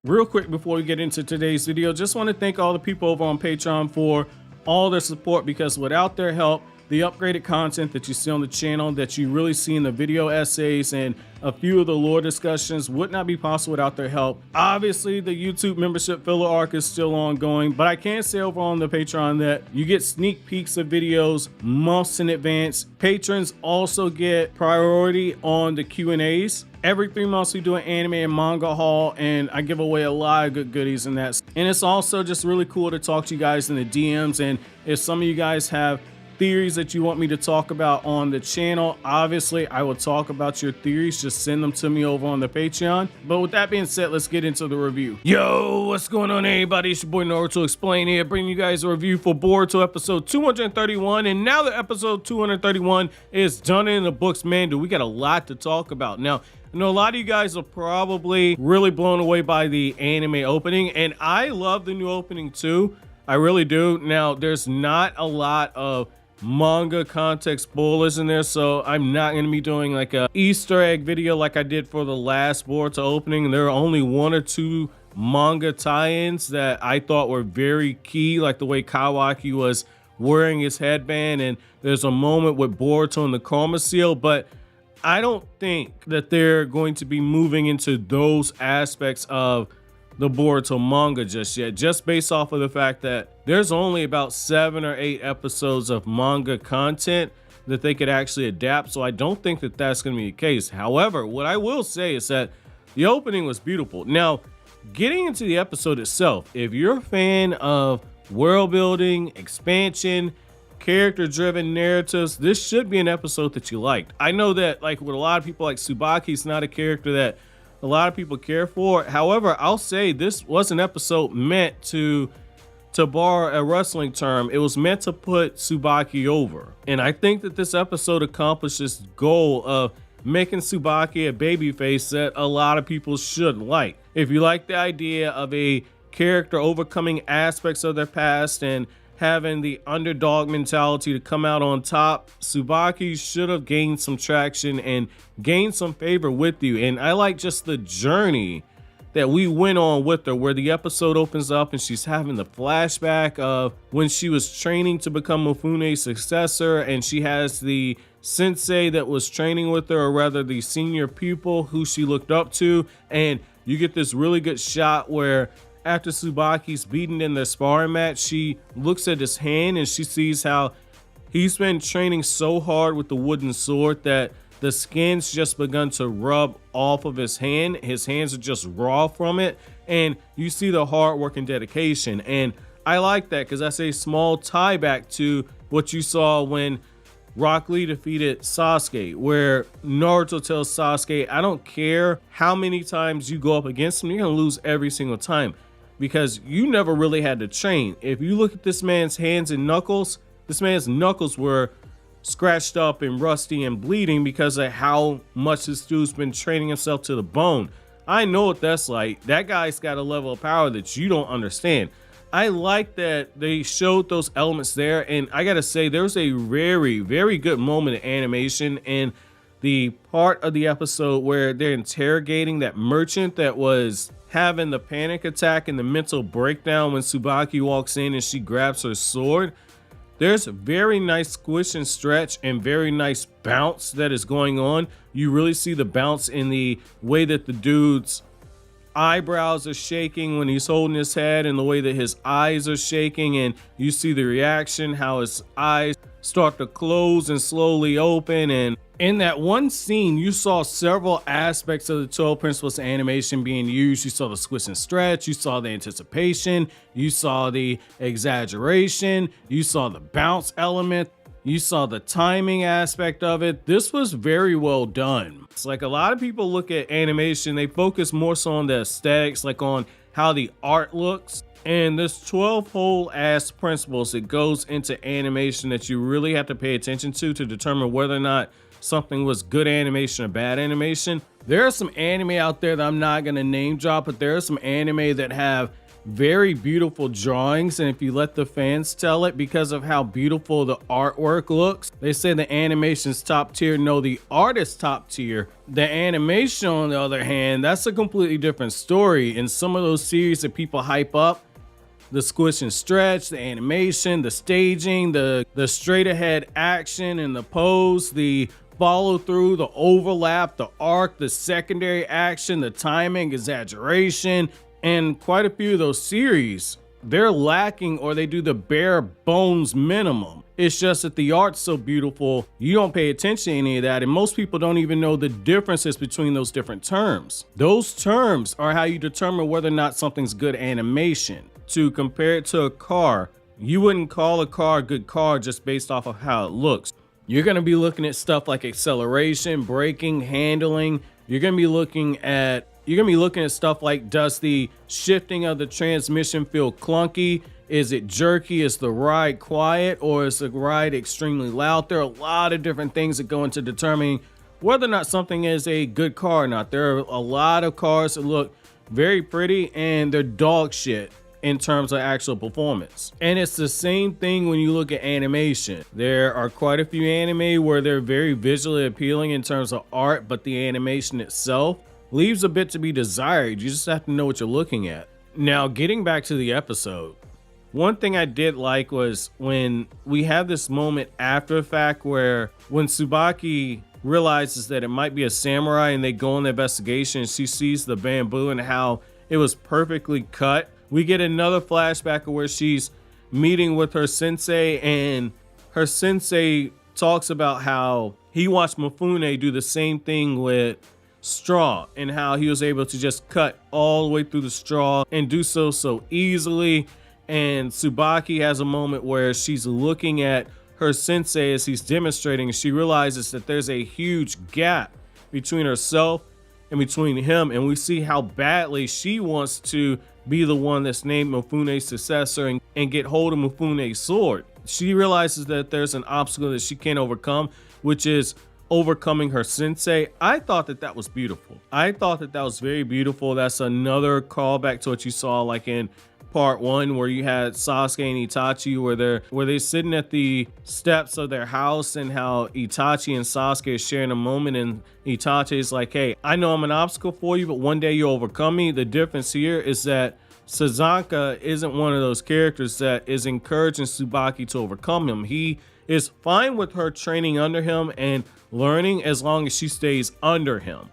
Real quick before we get into today's video, just want to thank all the people over on Patreon for all their support, because without their help, the upgraded content that you see on the channel, that you really see in the video essays and a few of the lore discussions would not be possible without their help. Obviously, the YouTube membership filler arc is still ongoing, but I can say over on the Patreon that you get sneak peeks of videos months in advance. Patrons also get priority on the Q&As. Every 3 months we do an anime and manga haul, and I give away a lot of good goodies in that. And it's also just really cool to talk to you guys in the DMs, and if some of you guys have theories that you want me to talk about on the channel, obviously I will talk about your theories. Just send them to me over on the Patreon. But with that being said, let's get into the review. Yo, what's going on, everybody? It's your boy Naruto Explain here, bringing you guys a review for Boruto episode 231. And now that episode 231 is done in the books, man, dude, we got a lot to talk about. Now, I know a lot of you guys are probably really blown away by the anime opening, and I love the new opening too. I really do. Now, there's not a lot of manga context spoilers in there, so I'm not going to be doing like a Easter egg video like I did for the last Boruto opening. There are only 1 or 2 manga tie-ins that I thought were very key, like the way Kawaki was wearing his headband, and there's a moment with Boruto and the Karma Seal, but I don't think that they're going to be moving into those aspects of the Boruto manga just yet, just based off of the fact that there's only about 7 or 8 episodes of manga content that they could actually adapt. So I don't think that that's going to be the case. However, what I will say is that the opening was beautiful. Now, getting into the episode itself, if you're a fan of world building, expansion, character-driven narratives, this should be an episode that you liked. I know that, like with a lot of people, like Tsubaki, it's not a character that a lot of people care for. However, I'll say this was an episode meant to borrow a wrestling term, it was meant to put Tsubaki over. And I think that this episode accomplished this goal of making Tsubaki a babyface that a lot of people should like. If you like the idea of a character overcoming aspects of their past and having the underdog mentality to come out on top, Tsubaki should have gained some traction and gained some favor with you. And I like just the journey that we went on with her, where the episode opens up and she's having the flashback of when she was training to become Mifune's successor, and she has the sensei that was training with her, or rather the senior pupil who she looked up to. And you get this really good shot where after Tsubaki's beaten in the sparring match, she looks at his hand and she sees how he's been training so hard with the wooden sword that the skin's just begun to rub off of his hand. His hands are just raw from it. And you see the hard work and dedication. And I like that because that's a small tie back to what you saw when Rock Lee defeated Sasuke, where Naruto tells Sasuke, I don't care how many times you go up against him, you're going to lose every single time, because you never really had to train. If you look at this man's hands and knuckles, this man's knuckles were scratched up and rusty and bleeding because of how much this dude's been training himself to the bone. I know what that's like. That guy's got a level of power that you don't understand. I like that they showed those elements there, and I gotta say, there's a very, very good moment of animation in the part of the episode where they're interrogating that merchant that was having the panic attack and the mental breakdown when Tsubaki walks in and she grabs her sword. There's a very nice squish and stretch and very nice bounce that is going on. You really see the bounce in the way that the dude's eyebrows are shaking when he's holding his head, and the way that his eyes are shaking, and you see the reaction, how his eyes start to close and slowly open. And in that one scene, you saw several aspects of the 12 principles of animation being used. You saw the squish and stretch, you saw the anticipation, you saw the exaggeration, you saw the bounce element, you saw the timing aspect of it. This was very well done. It's like a lot of people look at animation, they focus more so on the aesthetics, like on how the art looks. And there's 12 whole ass principles that goes into animation that you really have to pay attention to determine whether or not something was good animation or bad animation. There are some anime out there that I'm not going to name drop, but there are some anime that have very beautiful drawings, and if you let the fans tell it, because of how beautiful the artwork looks, they say the animation's top tier. No, the art is top tier. The animation, on the other hand, that's a completely different story. In some of those series that people hype up, the squish and stretch, the animation, the staging, the straight ahead action and the pose, the follow through, the overlap, the arc, the secondary action, the timing, exaggeration, and quite a few of those series, they're lacking, or they do the bare bones minimum. It's just that the art's so beautiful, you don't pay attention to any of that, and most people don't even know the differences between those different terms. Those terms are how you determine whether or not something's good animation. To compare it to a car, you wouldn't call a car a good car just based off of how it looks. You're going to be looking at stuff like acceleration, braking, handling. You're going to be looking at stuff like, does the shifting of the transmission feel clunky? Is it jerky? Is the ride quiet, or is the ride extremely loud? There are a lot of different things that go into determining whether or not something is a good car or not. There are a lot of cars that look very pretty and they're dog shit in terms of actual performance. And it's the same thing when you look at animation. There are quite a few anime where they're very visually appealing in terms of art, but the animation itself leaves a bit to be desired. You just have to know what you're looking at. Now, getting back to the episode, one thing I did like was when we have this moment after the fact where when Tsubaki realizes that it might be a samurai and they go on the investigation and she sees the bamboo and how it was perfectly cut. We get another flashback of where she's meeting with her sensei, and her sensei talks about how he watched Mifune do the same thing with straw and how he was able to just cut all the way through the straw and do so easily. And Tsubaki has a moment where she's looking at her sensei as he's demonstrating, and she realizes that there's a huge gap between herself and between him, and we see how badly she wants to be the one that's named Mifune's successor and get hold of Mifune's sword. She realizes that there's an obstacle that she can't overcome, which is overcoming her sensei. I thought that was beautiful. I thought that was very beautiful. That's another callback to what you saw like in part 1, where you had Sasuke and Itachi where they're sitting at the steps of their house, and how Itachi and Sasuke are sharing a moment, and Itachi is like, hey, I know I'm an obstacle for you, but one day you'll overcome me. The difference here is that Sazanka isn't one of those characters that is encouraging Tsubaki to overcome him. He is fine with her training under him and learning as long as she stays under him.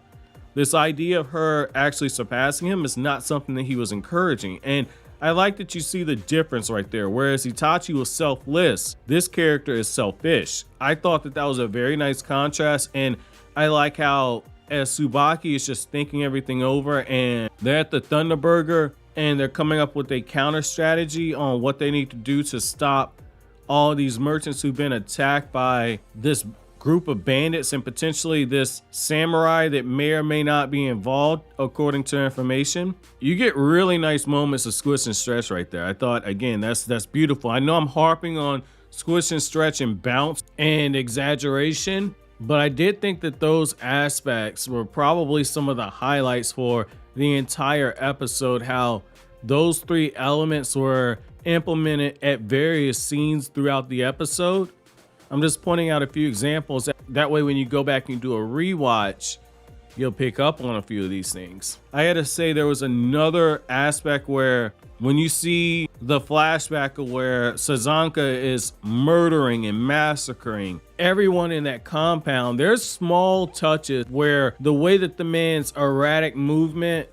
This idea of her actually surpassing him is not something that he was encouraging. And I like that you see the difference right there. Whereas Itachi was selfless, this character is selfish. I thought that was a very nice contrast, and I like how as Tsubaki is just thinking everything over, and they're at the Thunder Burger and they're coming up with a counter strategy on what they need to do to stop all these merchants who've been attacked by this group of bandits and potentially this samurai that may or may not be involved according to information. You get really nice moments of squish and stretch right there. I thought, again, that's beautiful. I know I'm harping on squish and stretch and bounce and exaggeration, but I did think that those aspects were probably some of the highlights for the entire episode, how those 3 elements were implemented at various scenes throughout the episode. I'm just pointing out a few examples. That way, when you go back and do a rewatch, you'll pick up on a few of these things. I had to say there was another aspect where when you see the flashback of where Sazanka is murdering and massacring everyone in that compound, there's small touches where the way that the man's erratic movement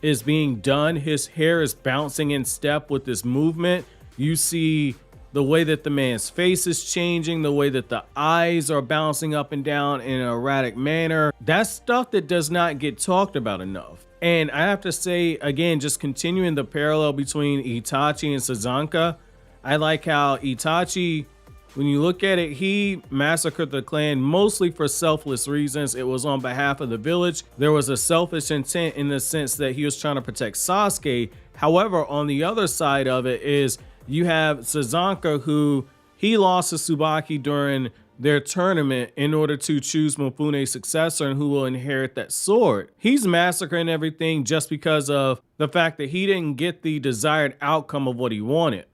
is being done, his hair is bouncing in step with this movement. You see the way that the man's face is changing, the way that the eyes are bouncing up and down in an erratic manner. That's stuff that does not get talked about enough. And I have to say, again, just continuing the parallel between Itachi and Sazanka, I like how Itachi, when you look at it, he massacred the clan mostly for selfless reasons. It was on behalf of the village. There was a selfish intent in the sense that he was trying to protect Sasuke. However, on the other side of it is you have Sazanka, who he lost to Tsubaki during their tournament in order to choose Mifune's successor and who will inherit that sword. He's massacring everything just because of the fact that he didn't get the desired outcome of what he wanted.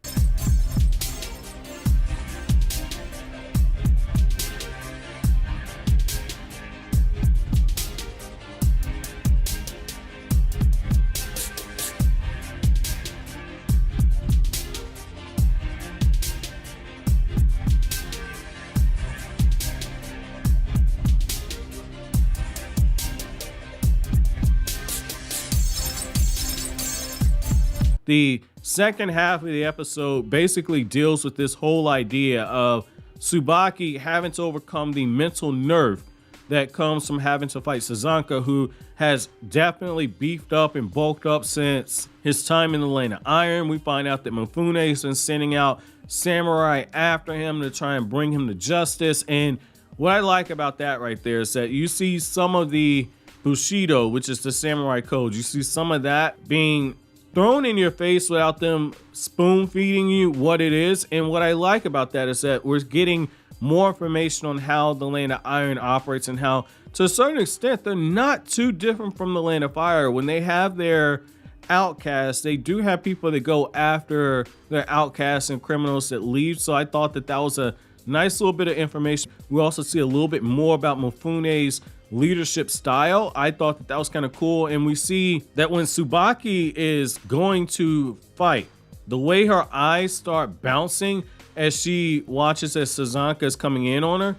The second half of the episode basically deals with this whole idea of Tsubaki having to overcome the mental nerve that comes from having to fight Sazanka, who has definitely beefed up and bulked up since his time in the Land of Iron. We find out that Mifune has been sending out samurai after him to try and bring him to justice. And what I like about that right there is that you see some of the Bushido, which is the samurai code, you see some of that being thrown in your face without them spoon feeding you what it is. And what I like about that is that we're getting more information on how the Land of Iron operates and how, to a certain extent, they're not too different from the Land of Fire. When they have their outcasts, they do have people that go after their outcasts and criminals that leave. So I thought that that was a nice little bit of information. We also see a little bit more about Mifune's leadership style. I thought that that was kind of cool. And we see that when Tsubaki is going to fight, the way her eyes start bouncing as she watches as Sazanka is coming in on her,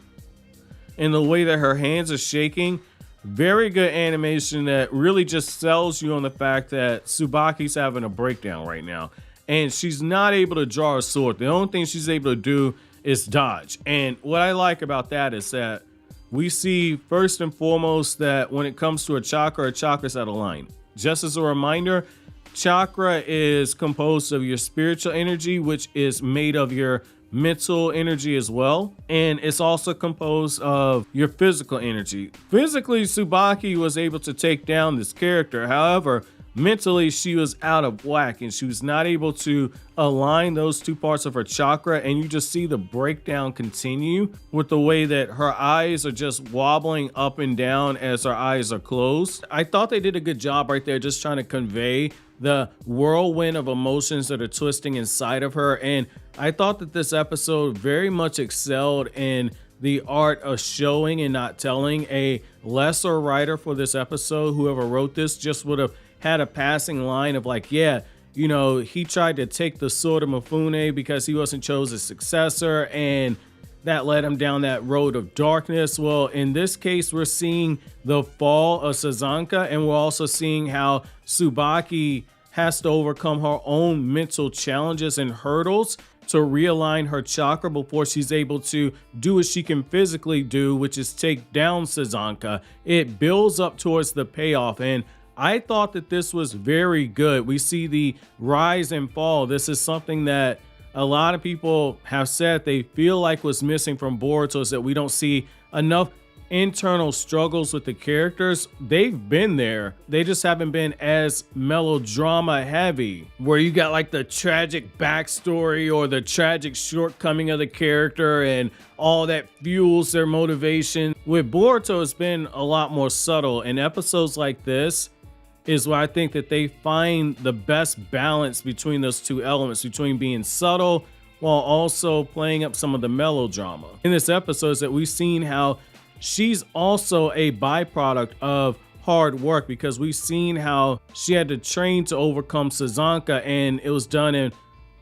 and the way that her hands are shaking, very good animation that really just sells you on the fact that Tsubaki's having a breakdown right now. And she's not able to draw a sword. The only thing she's able to do is dodge. And what I like about that is that we see first and foremost that when it comes to a chakra's out of line. Just as a reminder, chakra is composed of your spiritual energy, which is made of your mental energy as well. And it's also composed of your physical energy. Physically, Tsubaki was able to take down this character. However, mentally, she was out of whack and she was not able to align those two parts of her chakra. And you just see the breakdown continue with the way that her eyes are just wobbling up and down as her eyes are closed. I thought they did a good job right there, just trying to convey the whirlwind of emotions that are twisting inside of her. And I thought that this episode very much excelled in the art of showing and not telling. A lesser writer for this episode, whoever wrote this, just would have had a passing line of like, yeah, you know, he tried to take the sword of Mifune because he wasn't chosen as successor, and that led him down that road of darkness. Well, in this case, we're seeing the fall of Sazanka, and we're also seeing how Tsubaki has to overcome her own mental challenges and hurdles to realign her chakra before she's able to do what she can physically do, which is take down Sazanka. It builds up towards the payoff, and I thought that this was very good. We see the rise and fall. This is something that a lot of people have said they feel like was missing from Boruto, is that we don't see enough internal struggles with the characters. They've been there. They just haven't been as melodrama heavy, where you got like the tragic backstory or the tragic shortcoming of the character and all that fuels their motivation. With Boruto, it's been a lot more subtle, and episodes like this is where I think that they find the best balance between those two elements, between being subtle while also playing up some of the melodrama. In this episode is that we've seen how she's also a byproduct of hard work, because we've seen how she had to train to overcome Sazanka, and it was done in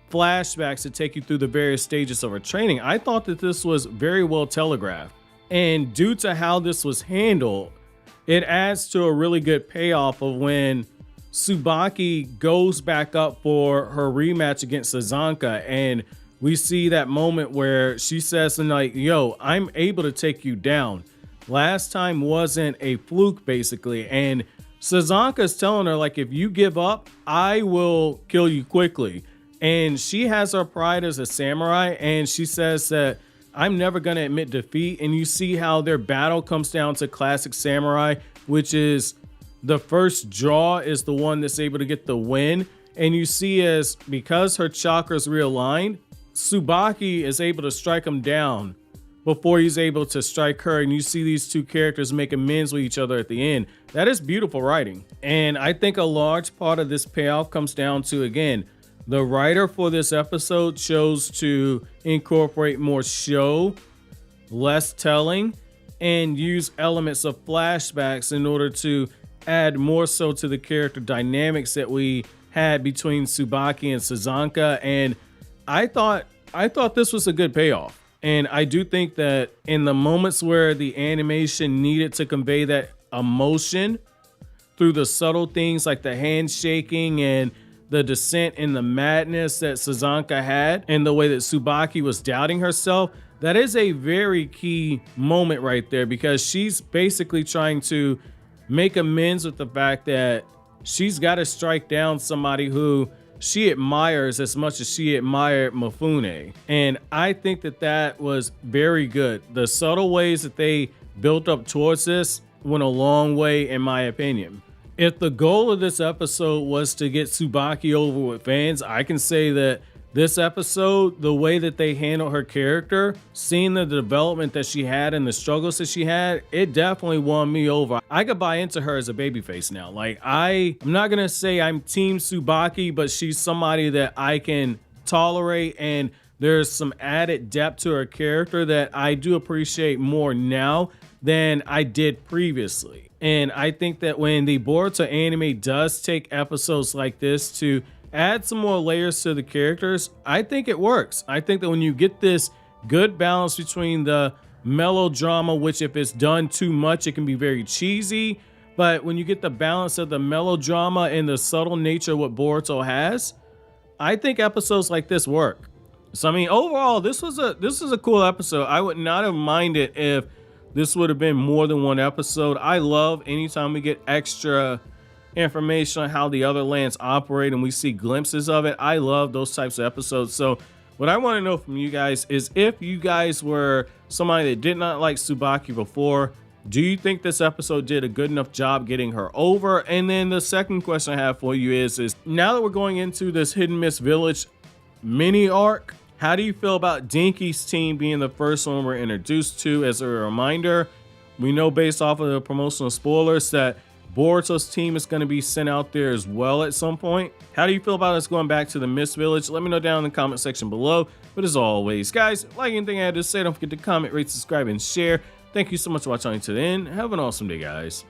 flashbacks to take you through the various stages of her training. I thought that this was very well telegraphed, and due to how this was handled, it adds to a really good payoff of when Tsubaki goes back up for her rematch against Sazanka, and we see that moment where she says, like, yo, I'm able to take you down. Last time wasn't a fluke, basically. And Sazanka's telling her, like, if you give up, I will kill you quickly. And she has her pride as a samurai, and she says that I'm never going to admit defeat. And you see how their battle comes down to classic samurai, which is the first draw is the one that's able to get the win. And you see, as because her chakra's realigned, Tsubaki is able to strike him down before he's able to strike her, and you see these two characters make amends with each other at the end. That is beautiful writing. And I think a large part of this payoff comes down to, again, the writer for this episode chose to incorporate more show, less telling, and use elements of flashbacks in order to add more so to the character dynamics that we had between Tsubaki and Sazanka. And I thought this was a good payoff. And I do think that in the moments where the animation needed to convey that emotion through the subtle things like the handshaking and the descent in the madness that Sazanka had, and the way that Tsubaki was doubting herself, that is a very key moment right there, because she's basically trying to make amends with the fact that she's got to strike down somebody who she admires as much as she admired Mifune. And I think that was very good. The subtle ways that they built up towards this went a long way, in my opinion. If the goal of this episode was to get Tsubaki over with fans, I can say that this episode, the way that they handled her character, seeing the development that she had and the struggles that she had, it definitely won me over. I could buy into her as a babyface now. Like, I'm not gonna say I'm team Tsubaki, but she's somebody that I can tolerate, and there's some added depth to her character that I do appreciate more now than I did previously. And I think that when the Boruto anime does take episodes like this to add some more layers to the characters, I think it works. I think that when you get this good balance between the melodrama, which if it's done too much, it can be very cheesy, but when you get the balance of the melodrama and the subtle nature of what Boruto has, I think episodes like this work. So I mean, overall, this was a cool episode. I would not have minded if this would have been more than one episode. I love anytime we get extra information on how the other lands operate and we see glimpses of it. I love those types of episodes. So what I want to know from you guys is, if you guys were somebody that did not like Tsubaki before, do you think this episode did a good enough job getting her over? And then the second question I have for you is now that we're going into this Hidden Mist Village mini arc, how do you feel about Dinky's team being the first one we're introduced to? As a reminder, we know based off of the promotional spoilers that Boruto's team is going to be sent out there as well at some point. How do you feel about us going back to the Mist Village? Let me know down in the comment section below. But as always, guys, like anything I had to say, don't forget to comment, rate, subscribe, and share. Thank you so much for watching to the end. Have an awesome day, guys.